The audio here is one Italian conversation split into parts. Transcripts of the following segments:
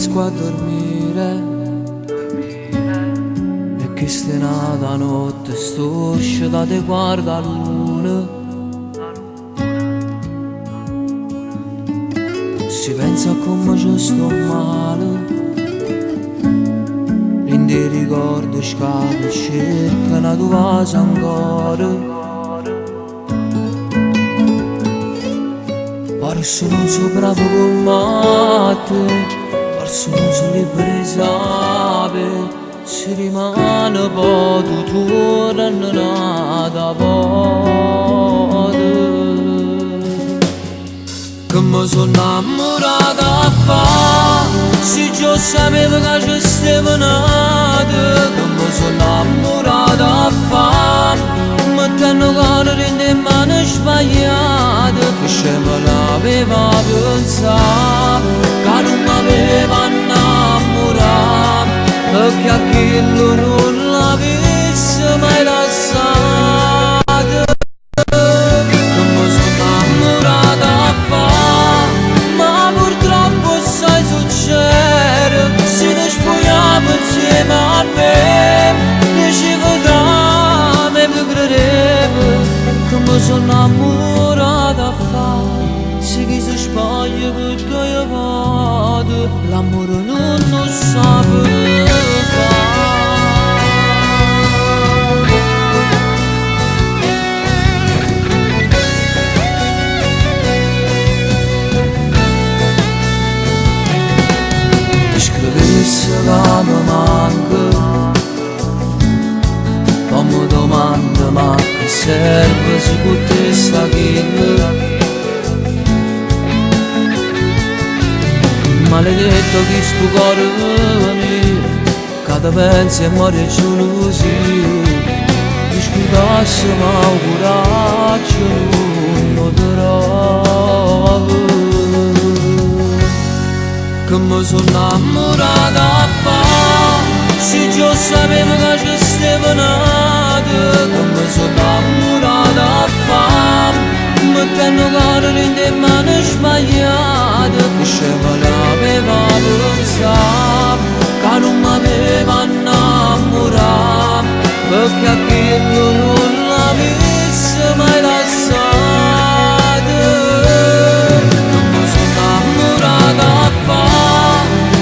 riesco a dormire e che stenata notte sto uscita te guarda la luna. Si pensa a come ci sto male, in dei ricordi scade e cercano tu vas ancora. Forse non so bravo con te, forse non so libero sape, se rimane poi tu torni da volte. Che mi sono innamorata a fa, se già sapevo che ci stavo nata. Che mi sono innamorata a fa, mettendo cuore in le mani sbagliate. Che scema l'aveva pensato, che non mi aveva innamorato, e che a chi non l'avesse mai lasciato. Che mi sono innamorata a fa, ma purtroppo sai succede, se ne spogliamo insieme a me, dicevo da me mi credevo. Che mi sono innamorata a fa, se chi si spoglia per due volte, l'amore non lo sa fare. Ti scrivessi che mi manca, poi mi domanda ma che serve se con te sta chi. Maledetto che sto cuore mio, che te pensi e muore gelosia. Mi scusasse ma un coraggio non ti trovo. Che mi sono innamorata a fa, se già sapevo che ci stavo nata. Che mi sono innamorata a fa, mettendo cuore in le mani sbagliate. Che scema l'aveva pensato, che non mi aveva innamorato, perché a chi non l'avesse mai lasciato. Che mi sono innamorata a fa,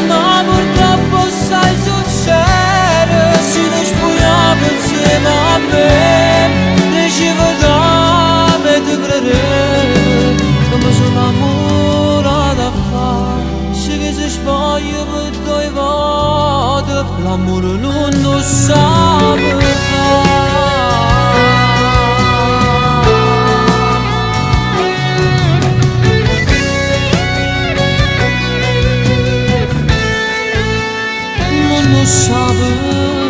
ma purtroppo sai succede, se ne spogliamo insieme a me, dicevo da me ti credevo. Che mi sono innamorata a fa, se che si spoglia per due volte, l'amore non lo sa fare. Non lo sa fare.